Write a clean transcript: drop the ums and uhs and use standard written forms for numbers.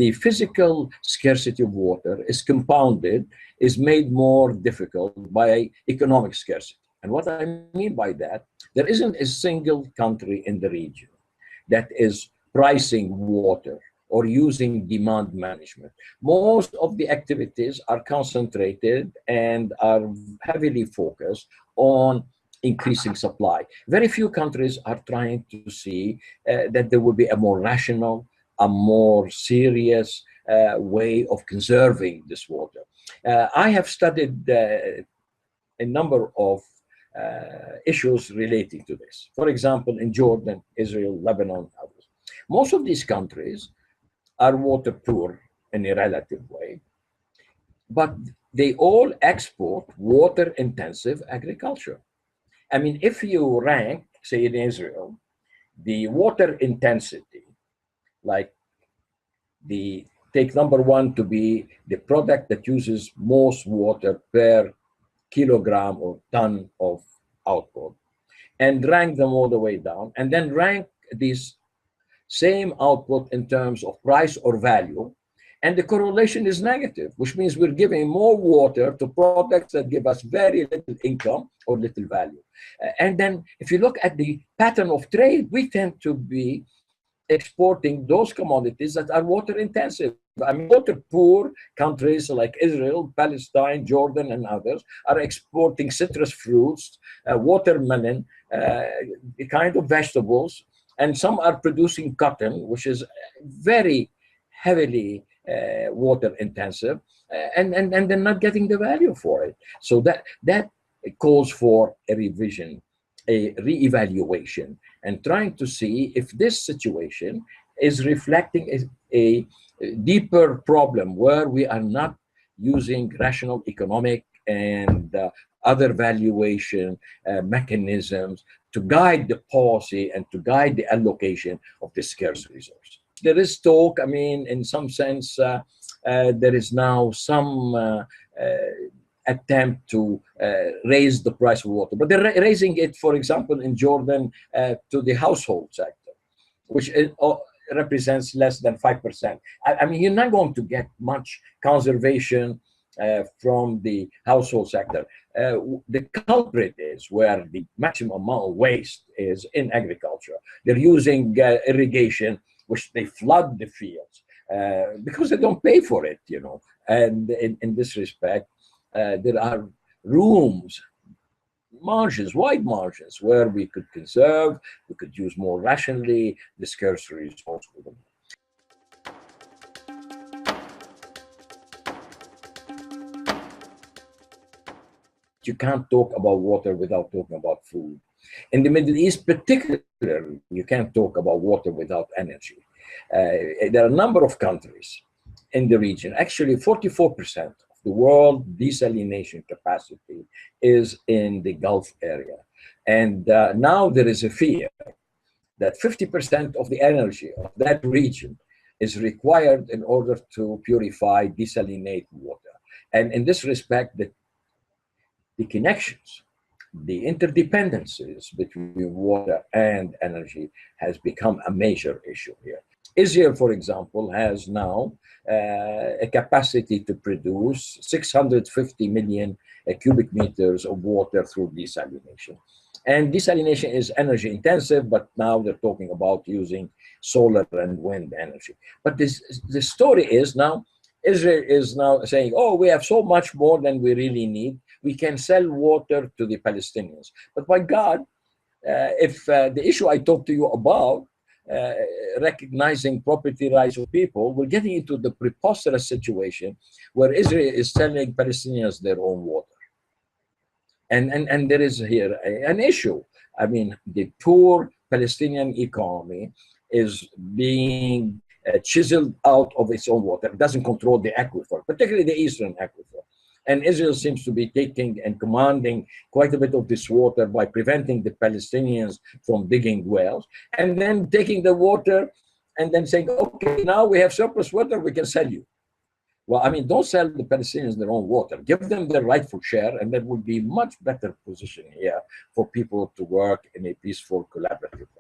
the physical scarcity of water is compounded, is made more difficult by economic scarcity. And what I mean by that, there isn't a single country in the region that is pricing water or using demand management. Most of the activities are concentrated and are heavily focused on increasing supply. Very few countries are trying to see that there will be a more rational, a more serious way of conserving this water. I have studied a number of issues relating to this. For example, in Jordan, Israel, Lebanon, others. Most of these countries are water poor in a relative way, but they all export water-intensive agriculture. I mean, if you rank, say in Israel, the water intensity, like take number one to be the product that uses most water per kilogram or ton of output, and rank them all the way down, and then rank these same output in terms of price or value, and the correlation is negative, which means we're giving more water to products that give us very little income or little value. And then if you look at the pattern of trade, we tend to be exporting those commodities that are water intensive. I mean, water poor countries like Israel, Palestine, Jordan, and others are exporting citrus fruits, watermelon, the kind of vegetables, and some are producing cotton, which is very heavily water intensive, and they're not getting the value for it. So that calls for a revision, a reevaluation, and trying to see if this situation is reflecting a deeper problem where we are not using rational economic and other valuation mechanisms to guide the policy and to guide the allocation of the scarce resource. There is talk, I mean, in some sense, there is now some attempt to raise the price of water, but they're raising it, for example, in Jordan to the household sector, which represents less than 5%. I mean, you're not going to get much conservation from the household sector. The culprit is where the maximum amount of waste is in agriculture. They're using irrigation, which they flood the fields because they don't pay for it, you know. And in this respect, there are rooms, margins, wide margins, where we could conserve, we could use more rationally the scarce resource. You can't talk about water without talking about food. In the Middle East, particularly, you can't talk about water without energy. There are a number of countries in the region. Actually, 44% of the world desalination capacity is in the Gulf area. And now there is a fear that 50% of the energy of that region is required in order to purify, desalinate water. And in this respect, the connections, the interdependencies between water and energy has become a major issue here. Israel, for example, has now a capacity to produce 650 million cubic meters of water through desalination. And desalination is energy intensive, but now they're talking about using solar and wind energy. But the story is now, Israel is now saying, oh, we have so much more than we really need. We can sell water to the Palestinians. But by God, if the issue I talked to you about, recognizing property rights of people, we're getting into the preposterous situation where Israel is selling Palestinians their own water. And there is here an issue. I mean, the poor Palestinian economy is being chiseled out of its own water. It doesn't control the aquifer, particularly the eastern aquifer. And Israel seems to be taking and commanding quite a bit of this water by preventing the Palestinians from digging wells, and then taking the water and then saying, okay, now we have surplus water, we can sell you. Well, I mean, don't sell the Palestinians their own water. Give them their rightful share, and there will be much better position here for people to work in a peaceful, collaborative way.